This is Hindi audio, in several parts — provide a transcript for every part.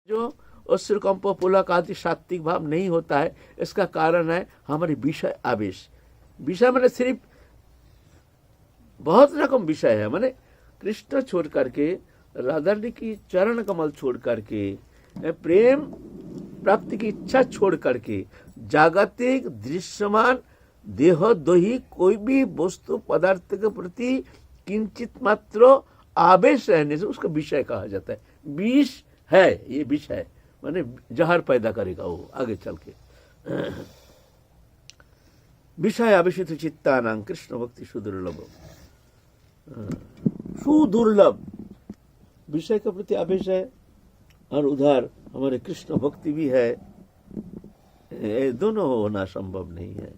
जो अश्रुकंप पुलक आदि सात्विक भाव नहीं होता है, इसका कारण है हमारे विषय आवेश। विषय मैंने सिर्फ बहुत रकम विषय है, मैंने कृष्ण छोड़ करके, राधा रानी की चरण कमल छोड़ करके, प्रेम प्राप्ति की इच्छा छोड़ करके, जागतिक दृश्यमान देह दोही कोई भी वस्तु पदार्थ के प्रति किंचित मात्र आवेश रहने से उसका विषय कहा जाता है। विष है ये, विषय माने जहर पैदा करेगा वो आगे चल के। विषय आवेशित चित्तानां कृष्ण भक्ति सुदुर्लभ, सुदुर्लभ विषय के प्रति आवेश है और उधर हमारे कृष्ण भक्ति भी है, ये दोनों होना संभव नहीं है।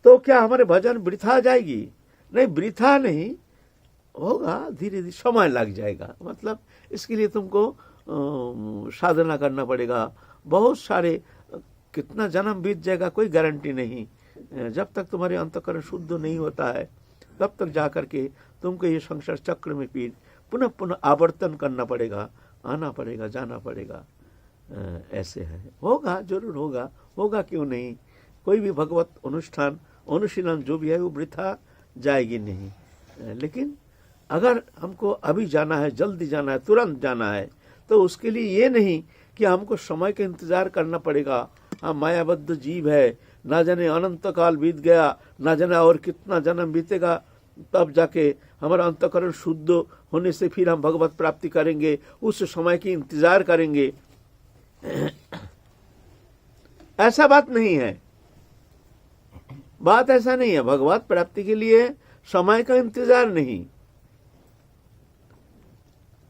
तो क्या हमारे भजन वृथा जाएगी? नहीं, वृथा नहीं होगा, धीरे धीरे समय लग जाएगा। मतलब इसके लिए तुमको साधना करना पड़ेगा, बहुत सारे, कितना जन्म बीत जाएगा कोई गारंटी नहीं। जब तक तुम्हारे अंतःकरण शुद्ध नहीं होता है तब तक जाकर के तुमको ये संसार चक्र में फिर पुनः पुनः आवर्तन करना पड़ेगा, आना पड़ेगा, जाना पड़ेगा। ऐसे है, होगा, जरूर होगा, होगा क्यों नहीं। कोई भी भगवत अनुष्ठान अनुशीलन जो भी है वो वृथा जाएगी नहीं। लेकिन अगर हमको अभी जाना है, जल्दी जाना है, तुरंत जाना है, तो उसके लिए ये नहीं कि हमको समय का इंतजार करना पड़ेगा। हम मायाबद्ध जीव है, ना जाने अनंत काल बीत गया, ना जाने और कितना जन्म बीतेगा, तब जाके हमारा अंतःकरण शुद्ध होने से फिर हम भगवत प्राप्ति करेंगे, उस समय की इंतजार करेंगे। ऐसा बात नहीं है, बात ऐसा नहीं है। भगवत प्राप्ति के लिए समय का इंतजार नहीं।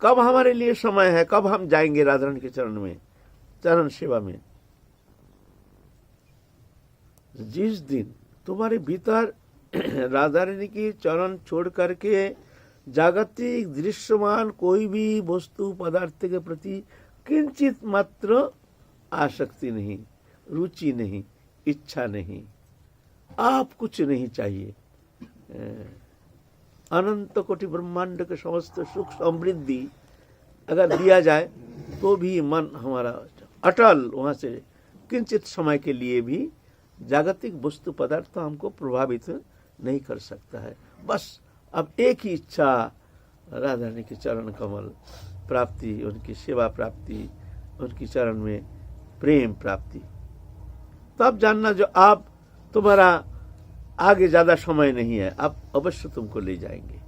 कब हमारे लिए समय है, कब हम जाएंगे राधा रानी के चरण में, चरण सेवा में? जिस दिन तुम्हारे भीतर राधा रानी की चरण छोड़ करके जागतिक दृश्यमान कोई भी वस्तु पदार्थ के प्रति किंचित मात्र आसक्ति नहीं, रुचि नहीं, इच्छा नहीं, आप कुछ नहीं चाहिए, अनंत कोटि ब्रह्मांड के समस्त सुख समृद्धि अगर दिया जाए तो भी मन हमारा अटल, वहां से किंचित समय के लिए भी जागतिक वस्तु पदार्थ हमको प्रभावित नहीं कर सकता है। बस अब एक ही इच्छा, राधा रानी के चरण कमल प्राप्ति, उनकी सेवा प्राप्ति, उनकी चरण में प्रेम प्राप्ति। तब जानना जो आप, तुम्हारा आगे ज्यादा समय नहीं है, आप अवश्य तुमको ले जाएंगे,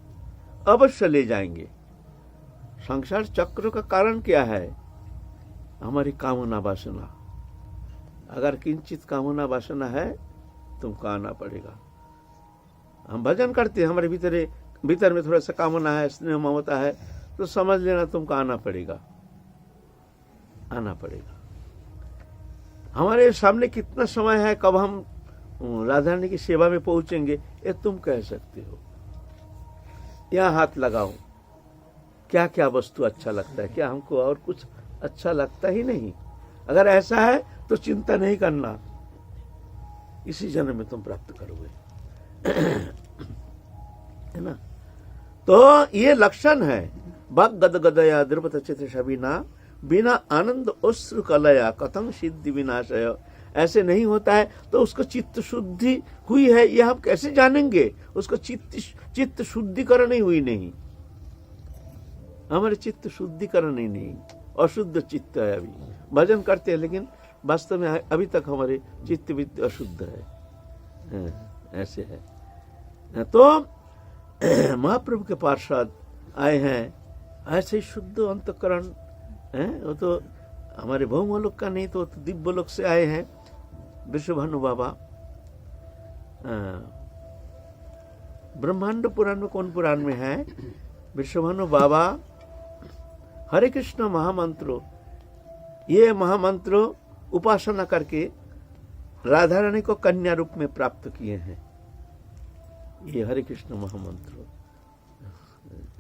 अवश्य ले जाएंगे। संसार चक्र का कारण क्या है? हमारी कामना वासना। अगर किंचित कामना वासना है तुमको आना पड़ेगा। हम भजन करते हैं, हमारे भीतर में थोड़ा सा कामना है, स्नेह ममता है, तो समझ लेना तुमको आना पड़ेगा, आना पड़ेगा। हमारे सामने कितना समय है, कब हम राधा रानी की सेवा में पहुंचेंगे, ये तुम कह सकते हो। यहाँ हाथ लगाओ, क्या क्या वस्तु अच्छा लगता है, क्या हमको और कुछ अच्छा लगता ही नहीं? अगर ऐसा है तो चिंता नहीं करना, इसी जन्म में तुम प्राप्त करोगे। है ना? तो ये लक्षण है। भग गद गदया द्रुपद चित्र शबीना बिना आनंद अश्रु कलया कथम सिद्धि विनाशय। ऐसे नहीं होता है तो उसको चित्त शुद्धि हुई है यह हम कैसे जानेंगे? उसको चित्त शुद्धिकरण ही हुई नहीं, हमारे चित्त शुद्धिकरण ही नहीं, अशुद्ध चित्त है। अभी भजन करते हैं लेकिन वास्तव में अभी तक हमारे चित्त भी अशुद्ध है। ऐसे है। तो महाप्रभु के पार्षद आए हैं, ऐसे शुद्ध अंतकरण है। वो तो हमारे भौमलोक का नहीं, तो दिव्य लोक से आए हैं। विश्वभानु बाबा, ब्रह्मांड पुराण में कौन पुराण में है? विश्वभानु बाबा हरे कृष्ण महामंत्र, ये महामंत्र उपासना करके राधा रानी को कन्या रूप में प्राप्त किए हैं। ये हरे कृष्ण महामंत्र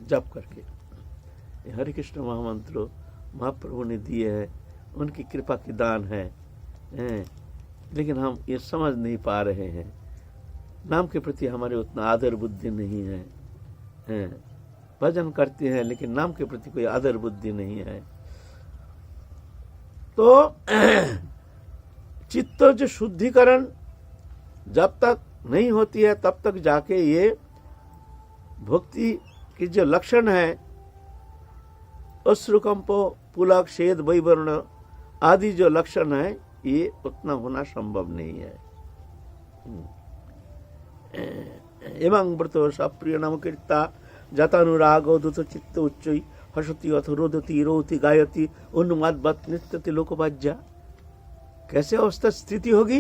जप करके, ये हरे कृष्ण महामंत्र महाप्रभु ने दिए हैं, उनकी कृपा की दान है। लेकिन हम ये समझ नहीं पा रहे हैं, नाम के प्रति हमारे उतना आदर बुद्धि नहीं है। भजन करते हैं लेकिन नाम के प्रति कोई आदर बुद्धि नहीं है। तो चित्त जो शुद्धिकरण जब तक नहीं होती है तब तक जाके ये भक्ति की जो लक्षण है अश्रुकंपो पुलक शेद वैवर्ण आदि जो लक्षण है ये उतना होना संभव नहीं है। एवं व्रतो सप्रिय नाम कीर्ता जतानुरागो दुत चित्त उच्चई हसती अथ रोदती रोती गायती उन्मादवत नृत्यति लोकबाज्या। कैसे अवस्था स्थिति होगी?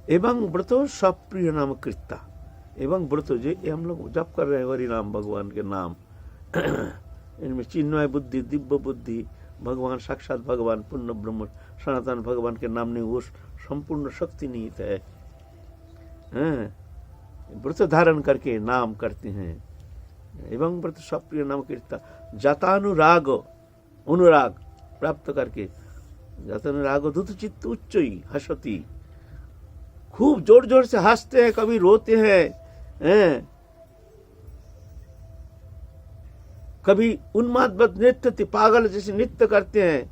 एवं व्रतो सप्रिय नाम कीर्ता। एवं व्रतो जो हम लोग जप कर रहे हैं हरि नाम भगवान के नाम, इनमें चिन्मय बुद्धि दिव्य बुद्धि भगवान साक्षात भगवान पूर्ण ब्रह्म सनातन भगवान के नाम ने वो संपूर्ण शक्ति निहित है। व्रत धारण करके नाम करते हैं। एवं व्रत सप्रिय नाम कीर्ता जतानुराग अनुराग प्राप्त करके जतानुराग दुत चित्त उच्चई हसती, खूब जोर जोर से हंसते हैं, कभी रोते हैं, कभी उन्मादवत नृत्य पागल जैसे नृत्य करते हैं,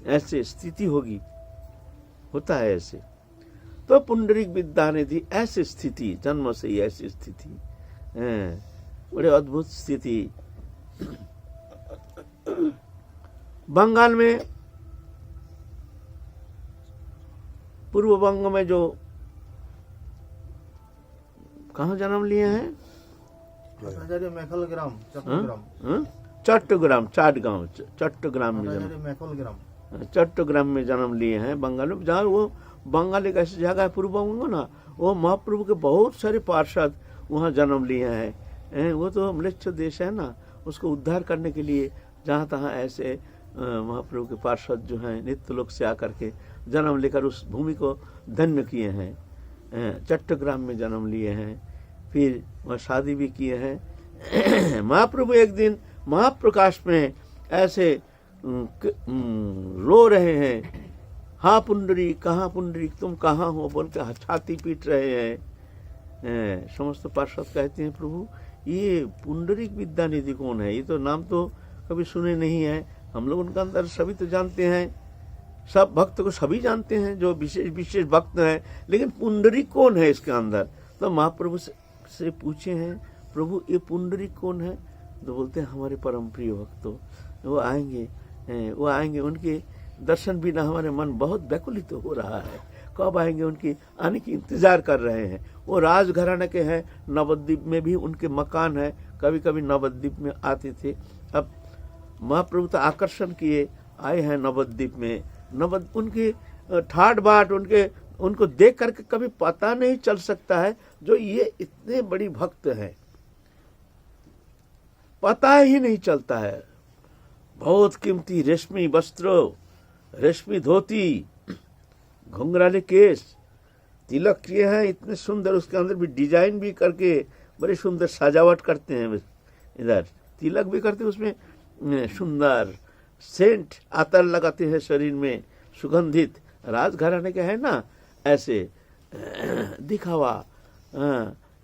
ऐसे स्थिति होगी, होता है ऐसे। तो पुंडरीक विद्या ने दी ऐसी स्थिति, जन्म से ही ऐसी स्थिति, बड़े अद्भुत स्थिति। बंगाल में पूर्व बंग में जो कहाँ जन्म लिए हैं? चट्टग्राम चाटगांव चट्टग्राम में चट्टग्राम में जन्म लिए हैं बंगाल में। जहाँ वो बंगाल एक ऐसी जगह है पूर्व बंग ना, वो महाप्रभु के बहुत सारे पार्षद वहाँ जन्म लिए हैं। वो तो म्लेच्छ देश है ना, उसको उद्धार करने के लिए जहाँ तहाँ ऐसे महाप्रभु के पार्षद जो हैं नित्य लोक से आकर के जन्म लेकर उस भूमि को धन्य किए हैं। चट्टग्राम में जन्म लिए हैं, फिर वह शादी भी किए हैं। महाप्रभु एक दिन महाप्रकाश में ऐसे रो रहे हैं, हाँ पुंडरी कहाँ पुंडरी तुम कहाँ हो बोल के छाती पीट रहे हैं। समस्त पार्षद कहते हैं प्रभु ये पुंडरीक विद्यानिधि कौन है? ये तो नाम तो कभी सुने नहीं है हम लोग। उनका अंदर सभी तो जानते हैं, सब भक्त को सभी जानते हैं जो विशेष विशेष भक्त हैं, लेकिन पुंडरीक कौन है इसके अंदर? तो महाप्रभु से पूछे हैं प्रभु ये पुंडरीक कौन है? तो बोलते हैं हमारे परम प्रिय भक्तों, वो आएंगे, उनके दर्शन बिना हमारे मन बहुत व्याकुलित हो रहा है, कब आएंगे उनके आने की इंतजार कर रहे हैं। वो राजघराने के हैं, नवद्वीप में भी उनके मकान है, कभी कभी नवद्वीप में आते थे। अब महाप्रभु तो आकर्षण किए आए हैं नवद्वीप में, उनके ठाट बाट उनको देख करके कभी पता नहीं चल सकता है जो ये इतने बड़ी भक्त हैं, पता ही नहीं चलता है। बहुत कीमती रेशमी वस्त्र, रेशमी धोती, घुंघराले केस, तिलक किए हैं इतने सुंदर, उसके अंदर भी डिजाइन भी करके बड़ी सुंदर सजावट करते हैं। इधर तिलक भी करते हैं, उसमें सुंदर सेंट आतर लगाते हैं शरीर में, सुगंधित। राजघराने के है ना ऐसे दिखावा।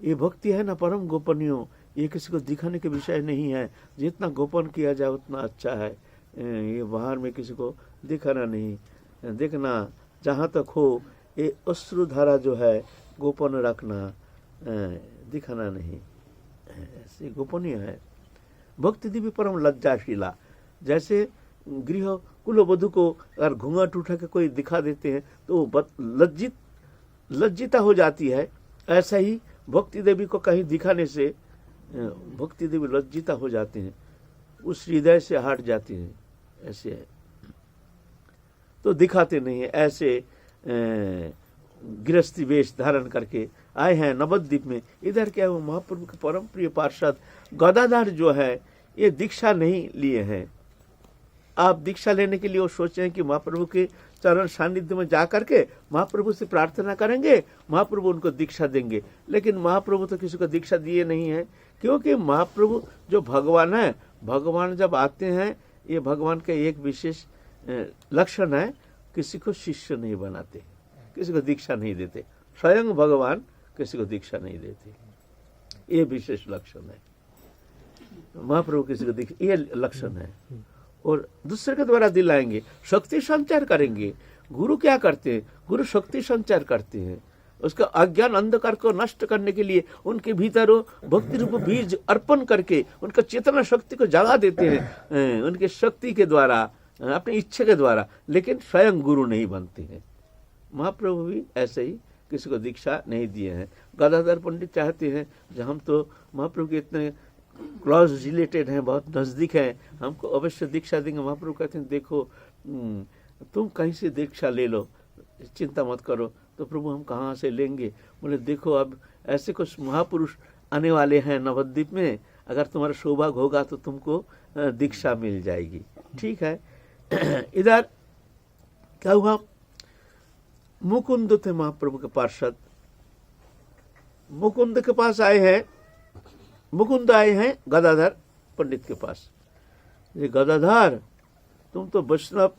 ये भक्ति है ना परम गोपनीय, ये किसी को दिखाने के विषय नहीं है। जितना गोपन किया जाए उतना अच्छा है। ये बाहर में किसी को दिखाना नहीं, देखना जहाँ तक हो ये अश्रुधारा जो है गोपन रखना, दिखाना नहीं, ऐसे गोपनीय है। भक्ति देवी परम लज्जाशीला। जैसे गृह कुलवधू को अगर घूंघट उठा के कोई दिखा देते हैं तो लज्जिता हो जाती है, ऐसा ही भक्ति देवी को कहीं दिखाने से भक्ति देवी लज्जिता हो जाते हैं, उस हृदय से हट जाते हैं, ऐसे है। तो दिखाते नहीं है। ऐसे गृहस्थी वेश धारण करके आए हैं नवद्वीप में। इधर क्या है, महाप्रभु के परम प्रिय पार्षद गदाधर जो है ये दीक्षा नहीं लिए हैं। आप दीक्षा लेने के लिए वो सोचे हैं कि महाप्रभु के चरण सानिध्य में जाकर के महाप्रभु से प्रार्थना करेंगे, महाप्रभु उनको दीक्षा देंगे। लेकिन महाप्रभु तो किसी को दीक्षा दिए नहीं है, क्योंकि महाप्रभु जो भगवान है, भगवान जब आते हैं, ये भगवान का एक विशेष लक्षण है, किसी को शिष्य नहीं बनाते, किसी को दीक्षा नहीं देते। स्वयं भगवान किसी को दीक्षा नहीं देते। ये विशेष लक्षण है महाप्रभु किसी को दिख, ये लक्षण है। और दूसरे के द्वारा दिलाएंगे, शक्ति संचार करेंगे। गुरु क्या करते हैं? गुरु शक्ति संचार करते हैं, उसका अज्ञान अंधकार को नष्ट करने के लिए उनके भीतर भक्ति रूप बीज अर्पण करके उनका चेतना शक्ति को जगा देते हैं उनके शक्ति के द्वारा, अपनी इच्छा के द्वारा, लेकिन स्वयं गुरु नहीं बनते हैं। महाप्रभु भी ऐसे ही किसी को दीक्षा नहीं दिए हैं। गदाधर पंडित चाहते हैं जो हम तो महाप्रभु के इतने क्लोज रिलेटेड हैं, बहुत नजदीक हैं, हमको अवश्य दीक्षा देंगे। महाप्रभु कहते हैं देखो तुम कहीं से दीक्षा ले लो, चिंता मत करो। तो प्रभु हम कहाँ से लेंगे? बोले देखो अब ऐसे कुछ महापुरुष आने वाले हैं नवद्वीप में, अगर तुम्हारा सौभाग्य होगा तो तुमको दीक्षा मिल जाएगी। ठीक है। इधर क्या हुआ? मुकुंद थे महाप्रभु के पार्षद, मुकुंद के पास आए हैं, मुकुंद आए हैं गदाधर पंडित के पास। ये गदाधर तुम तो वैष्णव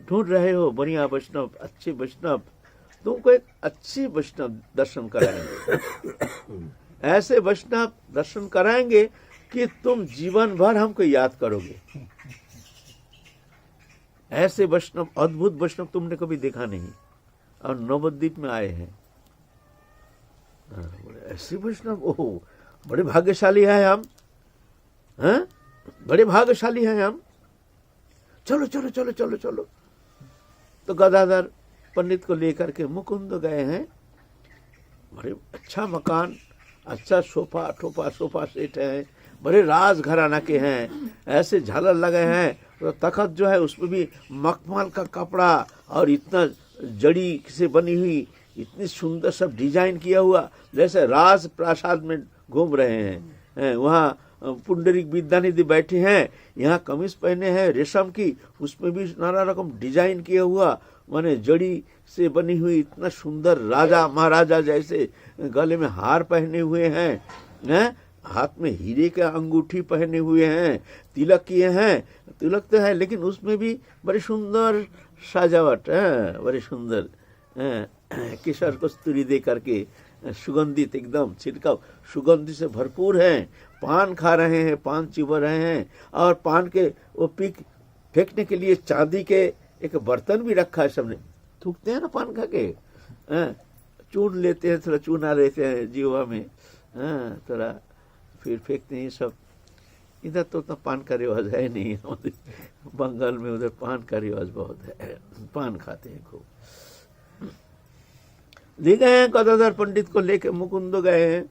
ढूंढ रहे हो, बढ़िया वैष्णव, अच्छे वैष्णव, तुमको एक अच्छी वैष्णव दर्शन कराएंगे, ऐसे वैष्णव दर्शन कराएंगे कि तुम जीवन भर हमको याद करोगे। ऐसे वैष्णव, अद्भुत वैष्णव तुमने कभी देखा नहीं, और नवद्वीप में आए हैं। ऐसे वैष्णव, ओह बड़े भाग्यशाली हैं हम, हैं? बड़े भाग्यशाली हैं हम, चलो चलो चलो चलो चलो। तो गदाधर पंडित को लेकर के मुकुंद गए हैं। बड़े अच्छा मकान, अच्छा सोफा ठोफा, सोफा सेट है, बड़े राज घराना के हैं, ऐसे झालर लगे हैं। तो तखत जो है उसमें भी मखमल का कपड़ा और इतना जड़ी से बनी हुई इतनी सुंदर सब डिजाइन किया हुआ, जैसे राज प्रासाद में घूम रहे हैं। वहाँ पुंडरीक विद्यानिधि बैठे हैं, यहाँ कमीज पहने हैं रेशम की, उसमें भी नाना रकम डिजाइन किया हुआ, माने जड़ी से बनी हुई, इतना सुंदर राजा महाराजा जैसे, गले में हार पहने हुए हैं, हाथ में हीरे का अंगूठी पहने हुए हैं, तिलक किए हैं। तिलक तो है लेकिन उसमें भी बड़ी सुंदर सजावट है, बड़ी सुंदर केसर कस्तूरी दे करके सुगंधित एकदम छिड़काव सुगंधि से भरपूर हैं। पान खा रहे हैं, पान चिबा रहे हैं, और पान के वो पीक फेंकने के लिए चांदी के एक बर्तन भी रखा है। सबने थूकते हैं ना पान खा के, चून लेते हैं, थोड़ा चूना लेते हैं जीवा में, थोड़ा फिर फेंकते हैं सब। इधर तो उतना पान का रिवाज है नहीं, बंगाल में उधर पान का रिवाज बहुत है, पान खाते हैं खूब। ले गए हैं गदाधर पंडित को लेके, मुकुंद गए हैं।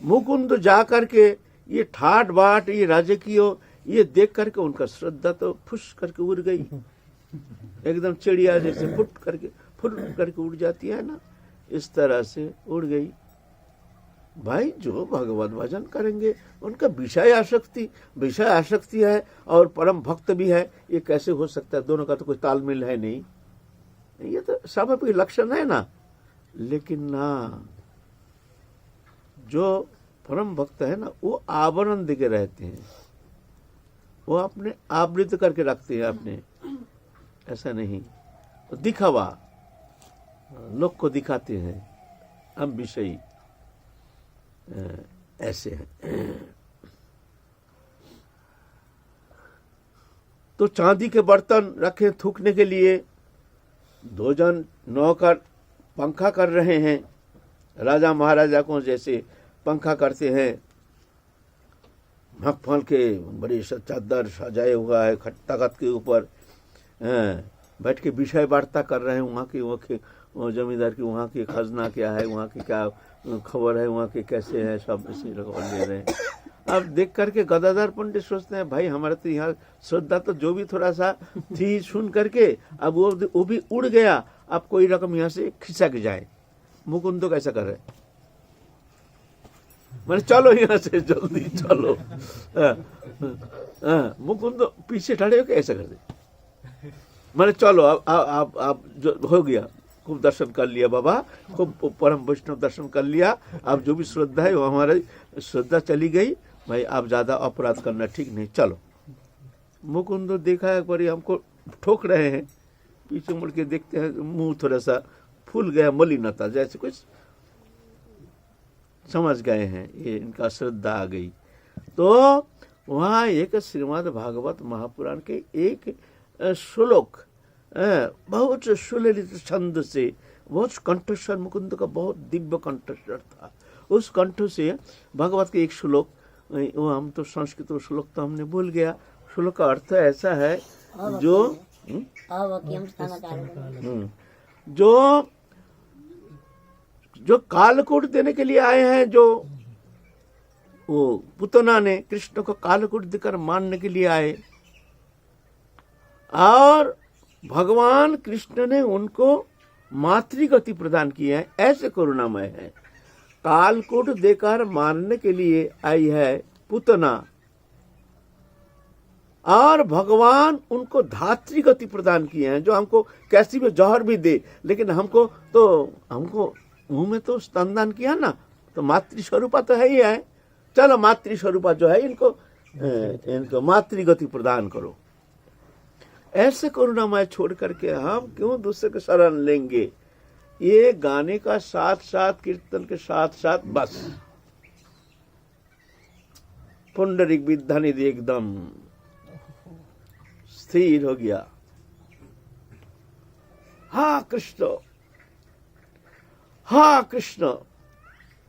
मुकुंद जा करके ये ठाट बाट, ये राजकीय, ये देख करके उनका श्रद्धा तो फुस करके उड़ गई, एकदम चिड़िया जैसे फुट करके उड़ जाती है ना, इस तरह से उड़ गई। भाई जो भगवत भजन करेंगे उनका विषय आसक्ति है और परम भक्त भी है, ये कैसे हो सकता है? दोनों का तो कोई तालमेल है नहीं, ये तो स्वाभाविक लक्षण है ना। लेकिन ना, जो परम भक्त है ना, वो आवरण देके रहते हैं, वो अपने आवृत करके रखते हैं अपने, ऐसा नहीं तो दिखावा, लोग को दिखाते हैं हम विषयी, ऐसे हैं। तो चांदी के बर्तन रखे थूकने के लिए, दो जन नौकर पंखा कर रहे हैं, राजा महाराजा को जैसे पंखा करते हैं, मखमल के बड़ी चादर सजाए हुआ है, तख्त के ऊपर बैठ के विषय वार्ता कर रहे हैं, वहाँ की जमींदार की वहाँ की खजना क्या है, वहाँ की क्या खबर है, वहाँ के कैसे है, सब इसी रखवा ले रहे हैं। अब देख करके गदाधर पंडित सोचते हैं भाई हमारे तो यहाँ श्रद्धा तो जो भी थोड़ा सा थी, सुन करके अब वो भी उड़ गया, अब कोई रकम यहाँ से खिसक जाए। मुकुंद तो कैसा कर रहे, मैंने चलो यहाँ से जल्दी चलो। मुकुंद पीछे खड़े हो ऐसा कर दे, मैंने चलो अब जो हो गया, खूब दर्शन कर लिया बाबा, खूब परम वैष्णव दर्शन कर लिया, अब जो भी श्रद्धा है वो हमारी श्रद्धा चली गई, भाई आप ज्यादा अपराध करना ठीक नहीं, चलो। मुकुंद देखा एक बारी हमको ठोक रहे हैं, पीछे मुड़ के देखते हैं, मुंह थोड़ा सा फूल गया, मलिनता जैसे कुछ समझ गए हैं, ये इनका श्रद्धा आ गई। तो वहाँ एक श्रीमद् भागवत महापुराण के एक श्लोक बहुत सुललित छंद से, बहुत कंठस्वर, मुकुंद का बहुत दिव्य कंठस्वर था, उस कंठ से भागवत के एक श्लोक, वो हम तो संस्कृत श्लोक तो हमने भूल गया, श्लोक का अर्थ ऐसा है जो कालकूट देने के लिए आए हैं, जो वो पुतना ने कृष्ण को कालकूट देकर मारने के लिए आए, और भगवान कृष्ण ने उनको मातृगति प्रदान की है, ऐसे करुणामय है। कालकूट देकर मारने के लिए आई है पुतना, और भगवान उनको धात्री गति प्रदान किए हैं, जो हमको कैसी भी जहर भी दे, लेकिन हमको मुंह में तो स्तनदान किया ना, तो मातृ स्वरूपा तो है ही है, चलो मातृ स्वरूपा जो है इनको मातृगति प्रदान करो। ऐसे करुणामय छोड़ करके हम क्यों दूसरे के शरण लेंगे? ये गाने का साथ साथ, कीर्तन के साथ साथ बस पुंडरीक विद्या निधि एकदम स्थिर हो गया। हा कृष्ण, हा कृष्ण,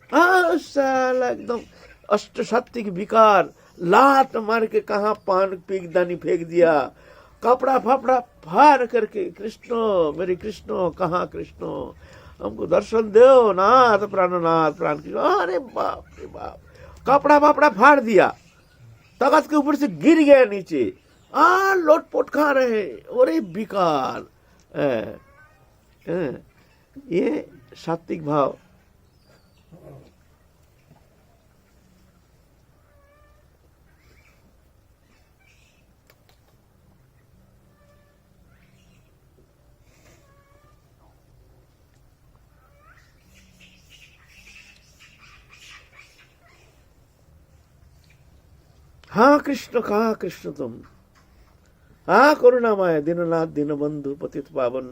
साला एकदम अष्टसात्विक विकार, लात मार के कहा पान पीकदानी फेंक दिया, कपड़ा फपड़ा फाड़ करके, कृष्ण मेरे कृष्ण, कहाँ कृष्ण, हमको दर्शन दो, नाथ प्राणनाथ प्राण कृष्ण। अरे बाप रे बाप, कपड़ा फपड़ा फाड़ दिया, तख्त के ऊपर से गिर गया नीचे, लोटपोट खा रहे, अरे विकार। ये सात्विक भाव। हाँ कृष्ण, कहा कृष्ण तुम, हाँ करुणामय दीननाथ दीनबंधु पतित पावन,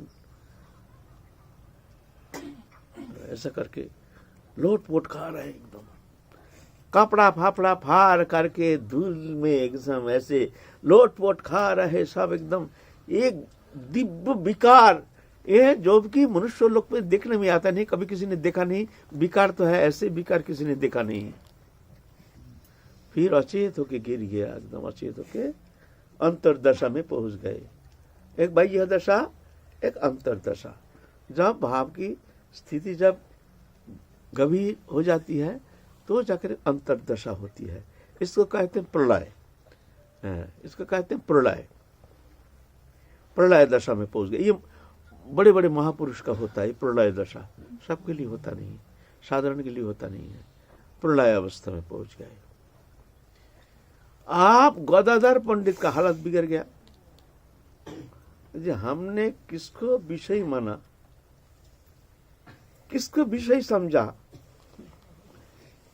ऐसा करके लोटपोट खा रहे एकदम, कपड़ा फाफड़ा फाड़ करके धूल में एकदम ऐसे लोटपोट खा रहे सब एकदम। एक दिव्य विकार, ये जो कि मनुष्य लोग पे देखने में आता नहीं, कभी किसी ने देखा नहीं, विकार तो है, ऐसे विकार किसी ने देखा नहीं। फिर अचेत होके गिर गया, एकदम अचेत होके अंतरदशा में पहुंच गए। एक बाह्य दशा, एक अंतरदशा। जब भाव की स्थिति जब गंभीर हो जाती है तो जाकर अंतरदशा होती है, इसको कहते हैं प्रलय, इसको कहते हैं प्रलय। प्रलय दशा में पहुंच गए। ये बड़े बड़े महापुरुष का होता है प्रलय दशा, सबके लिए होता नहीं, साधारण के लिए होता नहीं है। प्रलय अवस्था में पहुंच गए। आप गदाधर पंडित का हालत बिगड़ गया। हमने किसको विषय माना, किसको विषय समझा,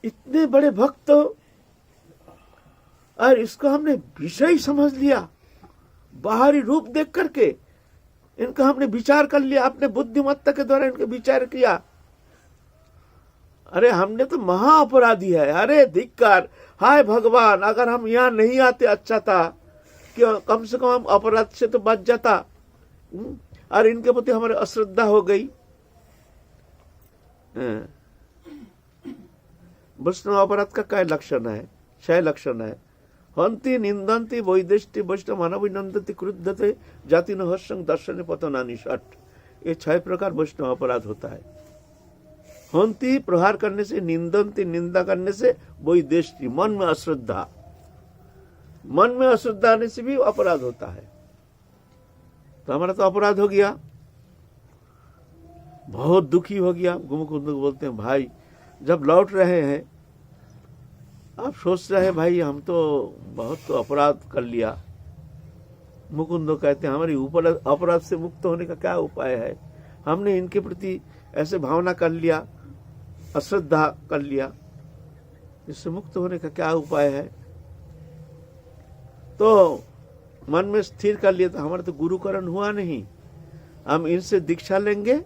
इतने बड़े भक्त और इसको हमने विषय समझ लिया, बाहरी रूप देख करके इनका हमने विचार कर लिया, अपने बुद्धिमत्ता के द्वारा इनका विचार किया। अरे हमने तो महा अपराधी है, अरे धिक्कार, हाय भगवान, अगर हम यहाँ नहीं आते अच्छा था कि कम से कम हम अपराध से तो बच जाता। और इनके प्रति हमारे अश्रद्धा हो गई। वैष्णव अपराध का क्या लक्षण है? 6 लक्षण है। हंति निंदन्ति वैदेष्टि वैष्णव मानविनंदति क्रुद्धते जाति न हर्षं दर्शन पतनानि षट। ये 6 प्रकार वैष्णव अपराध होता है। हंति प्रहार करने से, निंदन्ति निंदा करने से, वैदेष्टि मन में अश्रद्धा, मन में अश्रद्धा आने से भी अपराध होता है। तो हमारा तो अपराध हो गया, बहुत दुखी हो गया। मुकुंद बोलते हैं भाई जब लौट रहे हैं आप सोच रहे हैं भाई हम तो बहुत तो अपराध कर लिया। मुकुंद कहते हैं हमारी ऊपर अपराध से मुक्त होने का क्या उपाय है? हमने इनके प्रति ऐसे भावना कर लिया, अश्रद्धा कर लिया, इससे मुक्त होने का क्या उपाय है? तो मन में स्थिर कर लिया। तो हमारा तो गुरुकरण हुआ नहीं, हम इनसे दीक्षा लेंगे,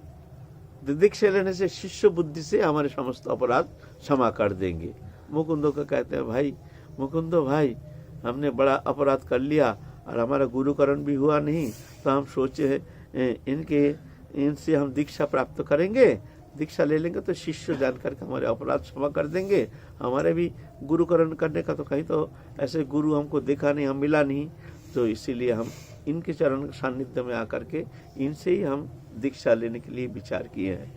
दीक्षा लेने से शिष्य बुद्धि से हमारे समस्त अपराध क्षमा कर देंगे। मुकुंदो को कहते हैं, भाई मुकुंदो भाई, हमने बड़ा अपराध कर लिया और हमारा गुरुकरण भी हुआ नहीं, तो हम सोचे इनसे हम दीक्षा प्राप्त करेंगे, दीक्षा ले लेंगे तो शिष्य जान करके हमारे अपराध क्षमा कर देंगे। हमारे भी गुरुकरण करने का तो कहीं तो ऐसे गुरु हमको देखा नहीं, हम मिला नहीं, तो इसीलिए हम इनके चरण सानिध्य में आकर के इनसे ही हम दीक्षा लेने के लिए विचार किए हैं।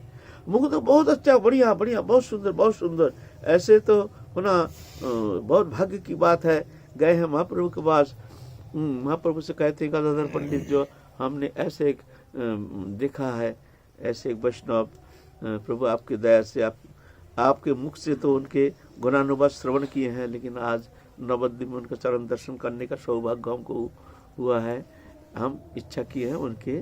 मुकुंद बहुत अच्छा, बढ़िया बढ़िया, बहुत सुंदर बहुत सुंदर, ऐसे तो होना बहुत भाग्य की बात है। गए हैं महाप्रभु के पास, महाप्रभु से कहते हैं, गदाधर पंडित जो हमने ऐसे एक देखा है, ऐसे एक वैष्णव, प्रभु आपकी दया से आपके मुख से तो उनके गुणानुवाद श्रवण किए हैं, लेकिन आज नवद्वीप में उनका चरण दर्शन करने का सौभाग्य हमको हुआ है। हम इच्छा किए हैं उनके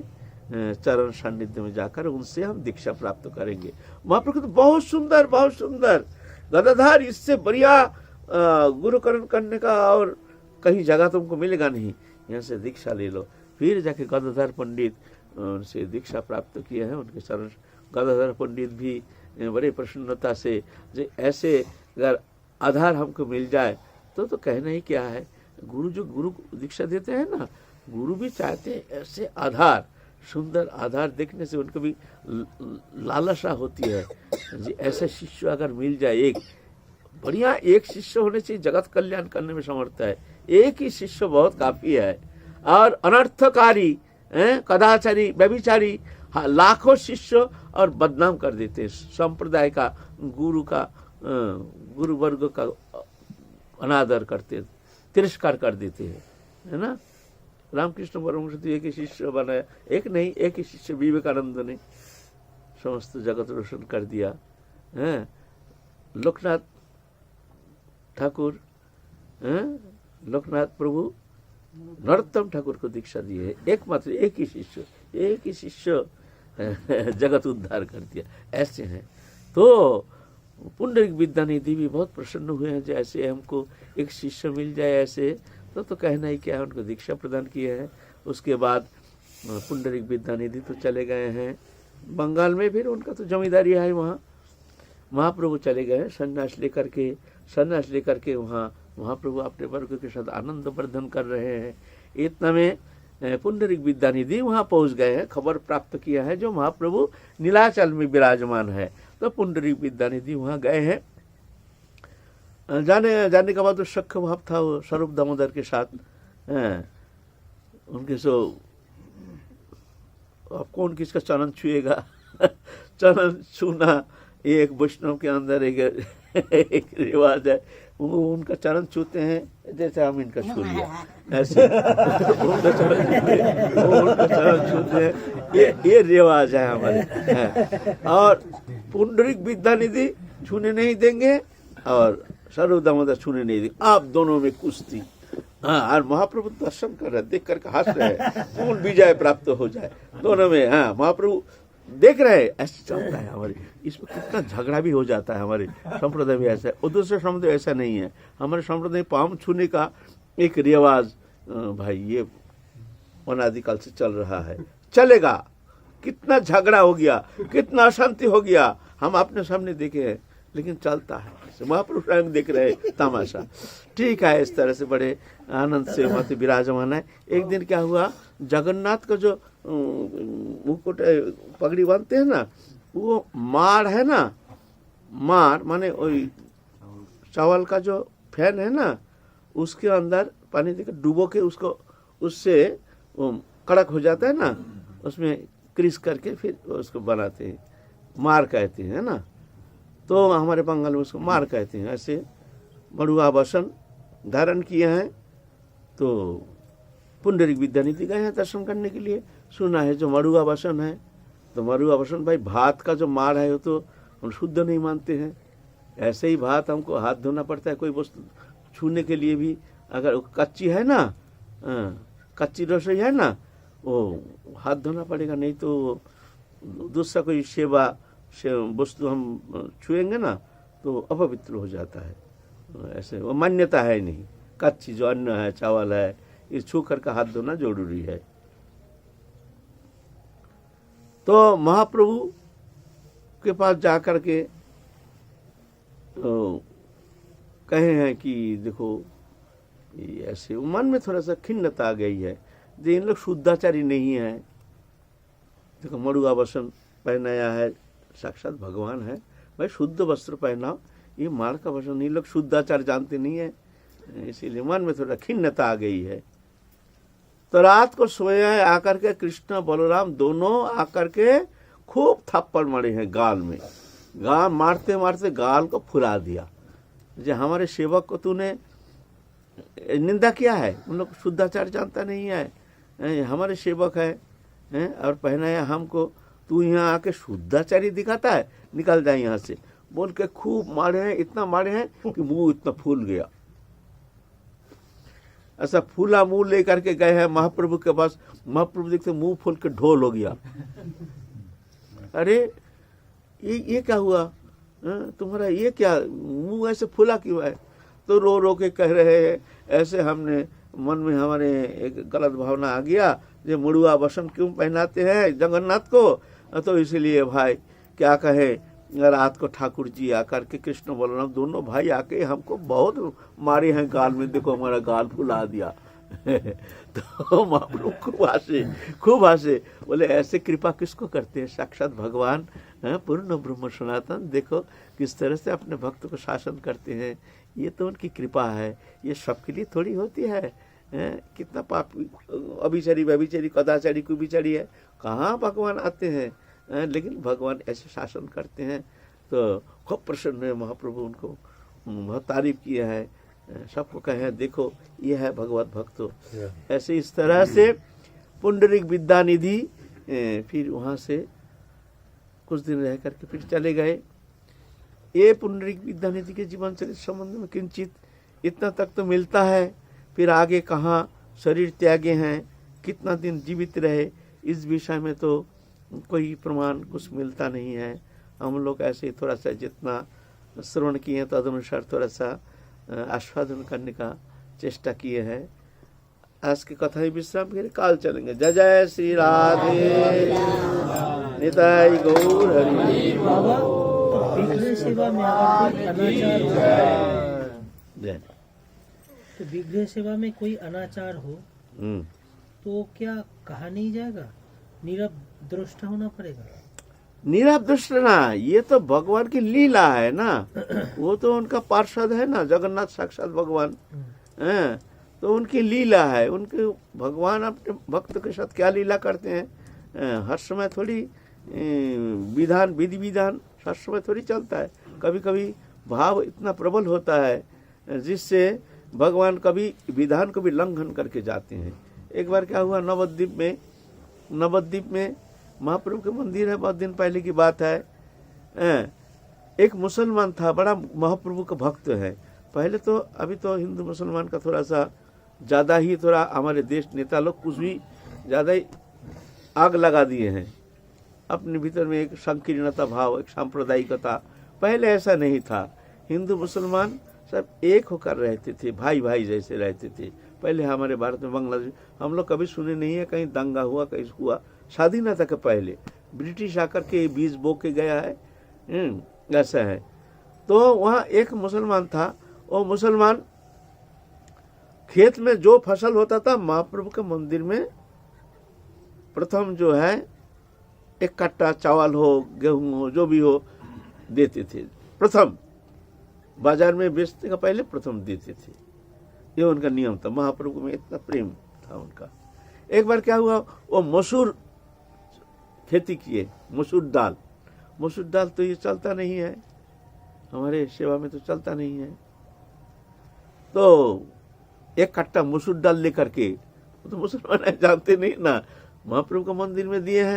चरण सानिध्य में जाकर उनसे हम दीक्षा प्राप्त करेंगे। महाप्रभु तो बहुत सुंदर बहुत सुंदर, गदाधर इससे बढ़िया गुरुकरण करने का और कहीं जगह तुमको मिलेगा नहीं, यहाँ से दीक्षा ले लो। फिर जाके गदाधर पंडित उनसे दीक्षा प्राप्त किए हैं, उनके चरण। गदाधर पंडित भी बड़े प्रसन्नता से, जो ऐसे अगर आधार हमको मिल जाए तो कहना ही क्या है। गुरु जो गुरु दीक्षा देते हैं ना, गुरु भी चाहते हैं ऐसे आधार, सुंदर आधार देखने से उनको भी लालसा होती है जी, ऐसे शिष्य अगर मिल जाए, एक बढ़िया एक शिष्य होने से जगत कल्याण करने में समर्थ है। एक ही शिष्य बहुत काफी है। और अनर्थकारी, कदाचारी, व्यभिचारी लाखों शिष्य और बदनाम कर देते हैं, संप्रदाय का, गुरु वर्ग का अनादर करते, तिरस्कार कर देते हैं, है ना। रामकृष्ण परमहंस तो एक ही शिष्य बनाया, एक नहीं, एक ही शिष्य विवेकानंद ने समस्त जगत रोशन कर दिया है। लोकनाथ ठाकुर, लोकनाथ प्रभु नरोत्तम ठाकुर को दीक्षा दी है, एकमात्र एक ही शिष्य जगत उद्धार कर दिया। ऐसे हैं तो पुंडरीक विद्यानिधि भी बहुत प्रसन्न हुए हैं, जैसे हमको एक शिष्य मिल जाए ऐसे तो कहना ही क्या है, उनको दीक्षा प्रदान किए हैं। उसके बाद पुंडरीक विद्यानिधि तो चले गए हैं बंगाल में, फिर उनका तो जमींदारी है वहाँ। महाप्रभु चले गए संन्यास लेकर के वहाँ महाप्रभु अपने वर्ग के साथ आनंद वर्धन कर रहे हैं। इतना में पुंडरीक विद्यानिधि वहाँ पहुँच गए हैं, खबर प्राप्त किया है जो महाप्रभु नीलाचल में विराजमान है। तो पुंडरीक विद्यानिधि वहाँ गए हैं। जाने के बाद तो शक भाव था वो स्वरूप दामोदर के साथ, उनके सो अब कौन किसका चरण छुएगा चरण छूना एक वैष्णव के अंदर एक रिवाज है, वो उनका चरण छूते हैं जैसे हम इनका छू लिया, ऐसे उनका चरण छूते हैं, ये रिवाज है हमारे। और पुंडरीक विद्यानिधि छूने नहीं देंगे और स्वरूप दामोदर छूने नहीं देंगे, आप दोनों में कुश्ती। हाँ, और महाप्रभु दर्शन कर रहे, देख करके हंस रहे, पूर्ण विजय प्राप्त हो जाए दोनों में। हाँ, महाप्रभु देख रहे हैं, ऐसे चलता है हमारे, इसमें कितना झगड़ा भी हो जाता है। हमारे संप्रदाय में ऐसा है और दूसरे संप्रदाय ऐसा नहीं है। हमारे संप्रदाय पाँव छूने का एक रिवाज भाई ये अनादिकाल से चल रहा है, चलेगा। कितना झगड़ा हो गया, कितना अशांति हो गया, हम अपने सामने देखे हैं, लेकिन चलता है। महाप्रभु स्वयं देख रहे तमाशा। ठीक है, इस तरह से बड़े आनंद से वहाँ से विराजमान है। एक दिन क्या हुआ, जगन्नाथ का जो मुकुट पगड़ी बांधते हैं ना, वो मार है ना, मार माने वही चावल का जो फैन है ना, उसके अंदर पानी देकर डुबो के उसको, उससे कड़क हो जाता है ना, उसमें क्रिस करके फिर उसको बनाते हैं, मार कहते हैं ना। तो हमारे बंगाल में उसको मार कहते हैं। ऐसे मड़ुआ वसन धारण किए हैं। तो पुंडरीक विद्यानिधि गए हैं दर्शन करने के लिए। सुना है जो मड़ुआ वसन है, तो मड़ुआ वसन भाई भात का जो मार है वो तो हम शुद्ध नहीं मानते हैं। ऐसे ही भात हमको हाथ धोना पड़ता है, कोई वस्तु छूने के लिए भी। अगर कच्ची है ना, कच्ची रसोई है ना, वो हाथ धोना पड़ेगा, नहीं तो दूसरा कोई सेवा वस्तु हम छुएंगे ना तो अपवित्र हो जाता है। ऐसे वो मान्यता है नहीं। कच्ची जो अन्न है, चावल है, ये छू करके हाथ धोना जरूरी है। तो महाप्रभु के पास जाकर के कहे हैं कि देखो ये ऐसे मन में थोड़ा सा खिन्नता आ गई है, जो इन लोग शुद्धाचारी नहीं है। देखो मड़ुआ वसन पहनाया है, साक्षात भगवान है, भाई शुद्ध वस्त्र पहनाओ, ये माड़ का वसन, ये लोग शुद्धाचार जानते नहीं है, इसीलिए मन में थोड़ा खिन्नता आ गई है। तो रात को सोए हैं, आकर के कृष्ण बलराम दोनों आकर के खूब थप्पड़ मारे हैं गाल में, गाल मारते मारते गाल को फुला दिया। जो हमारे सेवक को तूने निंदा किया है, उन लोग शुद्धाचार जानता नहीं है, हमारे सेवक है, और पहनाया हमको, तू यहाँ आके शुद्धाचारी दिखाता है, निकल जाए यहाँ से, बोल के खूब मारे हैं, इतना मारे हैं कि मुंह इतना फूल गया। ऐसा फूला मुंह लेकर के गए हैं महाप्रभु के पास, महाप्रभु देखते मुंह फूल के ढोल हो गया। अरे ये क्या हुआ, तुम्हारा ये क्या मुंह ऐसे फूला क्यों है? तो रो रो के कह रहे हैं, ऐसे हमने मन में हमारे एक गलत भावना आ गया, जो मड़ुआ वसन क्यों पहनाते हैं जगन्नाथ को, तो इसलिए भाई क्या कहे, रात को ठाकुर जी आकर के कृष्ण बलराम दोनों भाई आके हमको बहुत मारे हैं गाल में, देखो हमारा गाल फुला दिया। तो महाप्रभु खूब हंसे, बोले ऐसे कृपा किसको करते हैं? साक्षात भगवान पूर्ण ब्रह्म सनातन, देखो किस तरह से अपने भक्त को शासन करते हैं, ये तो उनकी कृपा है, ये सबके लिए थोड़ी होती है। कितना पाप अभिचारी व्यभिचारी कदाचारी कुविचारी है, कहाँ भगवान आते हैं, लेकिन भगवान ऐसे शासन करते हैं। तो खूब प्रसन्न है महाप्रभु, उनको बहुत तारीफ किया है, सबको कहे देखो ये है भगवत भक्तो। ऐसे इस तरह से पुंडरीक विद्यानिधि फिर वहाँ से कुछ दिन रह करके फिर चले गए। ये पुंडरीक विद्यानिधि के जीवन चरित्र संबंध में किंचित इतना तक तो मिलता है, फिर आगे कहाँ शरीर त्यागे हैं, कितना दिन जीवित रहे, इस विषय में तो कोई प्रमाण कुछ मिलता नहीं है। हम लोग ऐसे थोड़ा सा जितना श्रवण किए तदनुसार थोड़ा सा आस्वादन करने का चेष्टा किए हैं। आज की कथा ही विश्राम, फिर काल चलेंगे। जय जय श्री राधे निताई गौर हरि। विग्रह सेवा में अगर कोई अनाचार हो, तो विग्रह सेवा में कोई अनाचार हो तो क्या कहा नहीं जाएगा, नीरव दृष्टा होना पड़ेगा? नीरव दृष्ट ना, ये तो भगवान की लीला है ना, वो तो उनका पार्षद है ना, जगन्नाथ साक्षात भगवान है, तो उनकी लीला है। उनके भगवान अपने भक्त के साथ क्या लीला करते हैं, हर समय थोड़ी विधान विधि विधान हर समय थोड़ी चलता है। कभी कभी भाव इतना प्रबल होता है जिससे भगवान कभी विधान को भी लंघन करके जाते हैं। एक बार क्या हुआ, नवद्वीप में महाप्रभु के मंदिर है, बहुत दिन पहले की बात है। एक मुसलमान था, बड़ा महाप्रभु का भक्त है। पहले तो अभी तो हिंदू मुसलमान का थोड़ा सा ज़्यादा ही, थोड़ा हमारे देश नेता लोग कुछ भी ज़्यादा ही आग लगा दिए हैं अपने भीतर में, एक संकीर्णता भाव, एक सांप्रदायिकता। पहले ऐसा नहीं था, हिंदू मुसलमान सब एक होकर रहते थे, भाई भाई जैसे रहते थे। पहले हमारे भारत में, बांग्लादेश, हम लोग कभी सुने नहीं है कहीं दंगा हुआ, कहीं हुआ। स्वाधीनता के पहले ब्रिटिश आकर के बीज बो के गया है, ऐसा है। तो वहाँ एक मुसलमान था, वो मुसलमान खेत में जो फसल होता था महाप्रभु के मंदिर में प्रथम जो है एक कट्टा चावल हो, गेहूं हो, जो भी हो, देते थे। प्रथम बाजार में बेचने का पहले प्रथम देते थे, ये उनका नियम था। महाप्रभु में इतना प्रेम था उनका। एक बार क्या हुआ, वो मसूर खेती किए, मसूर दाल तो ये चलता नहीं है, हमारे सेवा में तो चलता नहीं है। तो एक कट्टा मसूर दाल लेकर के, तो मुसलमान जानते नहीं ना, महाप्रभु का मंदिर में दिया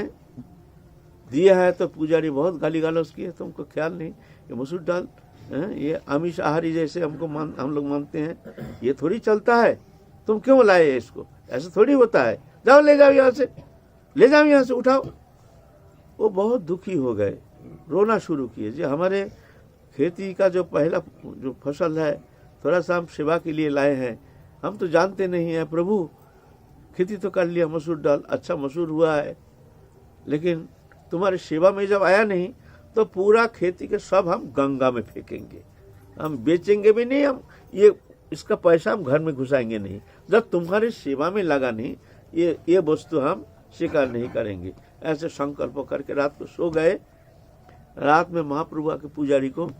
है तो पुजारी बहुत गाली गालोच किए, तुमको ख्याल नहीं, ये मसूर दाल ये आमिष आहारी जैसे हम लोग मानते हैं, ये थोड़ी चलता है, तुम क्यों लाए इसको, ऐसा थोड़ी होता है, जाओ ले जाओ यहाँ से, उठाओ। वो बहुत दुखी हो गए, रोना शुरू किए। जो हमारे खेती का जो पहला जो फसल है, थोड़ा सा हम सेवा के लिए लाए हैं, हम तो जानते नहीं है प्रभु, खेती तो कर लिया, मसूर दाल अच्छा मसूर हुआ है, लेकिन तुम्हारी सेवा में जब आया नहीं तो पूरा खेती के सब हम गंगा में फेंकेंगे, हम बेचेंगे भी नहीं, हम ये इसका पैसा हम घर में घुसाएंगे नहीं, जब तुम्हारी सेवा में लगा नहीं ये वस्तु हम स्वीकार नहीं करेंगे। ऐसे संकल्प करके रात को सो गए। रात में महाप्रभु आके पुजारी को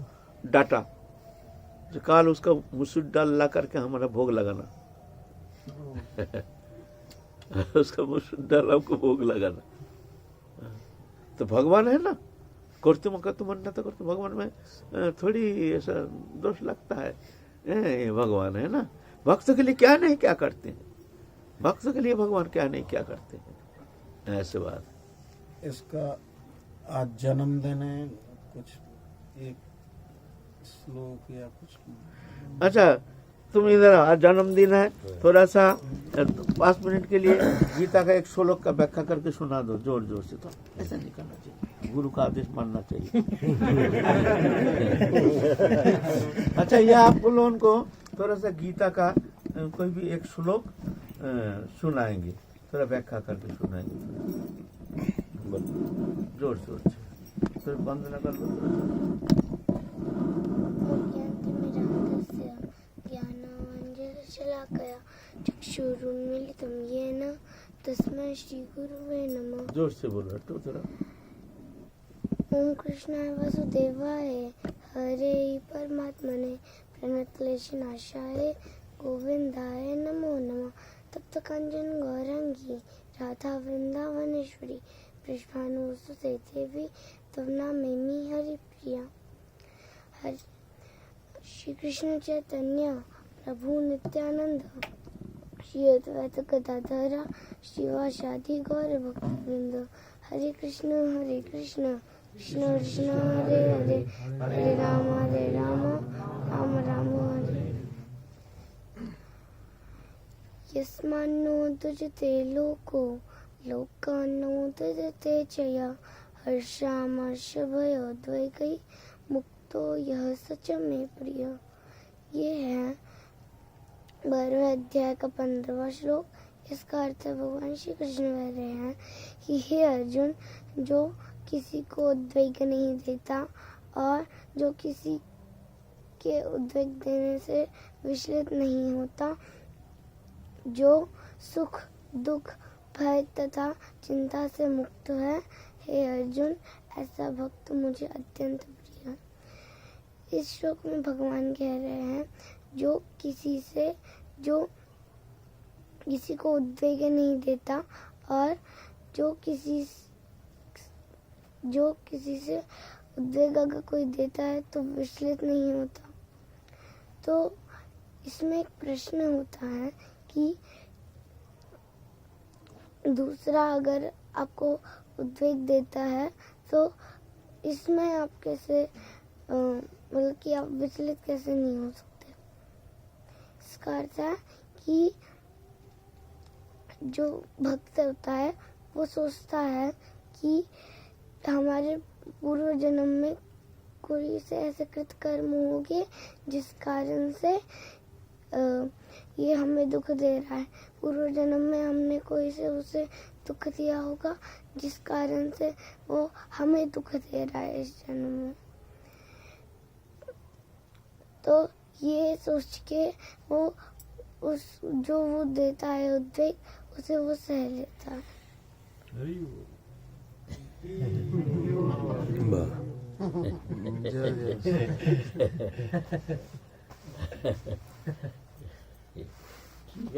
डांटा, जो काल उसका मुसुर डाल ला करके हमारा भोग लगाना उसका मुसुर डाल हमको भोग लगाना। तो भगवान है ना, करते मौका तो मन्ना तो करते, भगवान में थोड़ी ऐसा दोष लगता है। ये भगवान है ना, भक्त के लिए क्या नहीं क्या करते हैं, भक्त के लिए भगवान क्या नहीं क्या करते हैं, ऐसे बात। इसका आज जन्मदिन है, कुछ एक श्लोक या कुछ। अच्छा तुम इधर, आज जन्मदिन है, थोड़ा सा 5 मिनट के लिए गीता का एक श्लोक का व्याख्या करके सुना दो जोर जोर से। तो ऐसा नहीं करना चाहिए, गुरु का आदेश मानना चाहिए। अच्छा ये आप लोगों को थोड़ा सा गीता का कोई भी एक श्लोक सुनाएंगे, थोड़ा व्याख्या करके सुनाएंगे, जोर जोर से, तो बंद न कर लो। ज्ञानांजनशलाकया चक्षुरुन्मीलितं येन तस्मै श्रीगुरुवे नमः। जोर से बोलो तो थोड़ा। ओम कृष्णाय वासुदेवाय हरे परमात्मने प्रणतक्लेशनाशाय गोविंदाय नमो नमः। तप्त कांचन गौरांगी राधा वृंदावनेश्वरी वृषभानुसुते देवी तव नामेमि हरिप्रिया। श्री कृष्ण चैतन्य प्रभु नित्यानंद श्री अद्वैत गदाधर श्रीवासादि गौर भक्तवृंद। हरे कृष्ण कृष्ण कृष्ण हरे हरे, हरे राम राम राम हरे। यस्मान्नो तुजते लोको लोकान्नो तुजते चया, हर्षामर्षभयोद्वेगै मुक्तो यह सच में प्रिय। ये है 12वें अध्याय का 15वां श्लोक। इसका अर्थ भगवान श्री कृष्ण कह रहे हैं कि हे अर्जुन, जो किसी को उद्वेग नहीं देता और जो किसी के उद्वेग देने से विचलित नहीं होता, जो सुख दुख भय तथा चिंता से मुक्त है, हे अर्जुन ऐसा भक्त मुझे अत्यंत प्रिय है। इस श्लोक में भगवान कह रहे हैं जो किसी को उद्वेग नहीं देता और जो किसी से उद्वेग अगर कोई देता है तो विचलित नहीं होता। तो इसमें एक प्रश्न होता है कि दूसरा अगर आपको उद्वेग देता है तो इसमें आप कैसे मतलब कि आप विचलित कैसे नहीं हो सकते। इसका अर्थ है कि जो भक्त होता है वो सोचता है कि हमारे पूर्व जन्म में कोई से ऐसे कृतकर्म हो गए जिस कारण से ये हमें दुख दे रहा है। पूर्व जन्म में हमने कोई से उसे दुख दिया होगा जिस कारण से वो हमें दुख दे रहा है इस जन्म में। तो ये सोच के वो जो वो देता है उद्वेग उसे वो सह लेता है।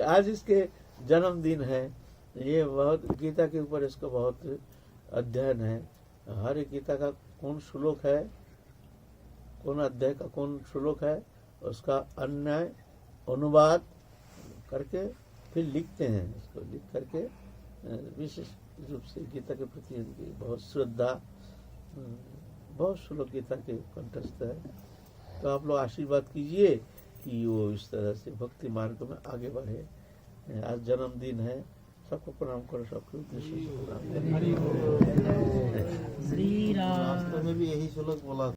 आज इसके जन्मदिन है। ये बहुत गीता के ऊपर इसका बहुत अध्ययन है। हर गीता का कौन श्लोक है, कौन अध्याय का कौन श्लोक है, उसका अन्याय अनुवाद करके फिर लिखते हैं। इसको लिख करके विशेष रूप से गीता के प्रति इनकी बहुत श्रद्धा, बहुत श्लोक गीता के कंठस्थ है। तो आप लोग आशीर्वाद कीजिए कि वो इस तरह से भक्ति मार्ग में आगे बढ़े। आज जन्मदिन है, सबको प्रणाम करो, सबके उद्देश्य से प्रणाम करो। श्री राम में भी यही श्लोक बोला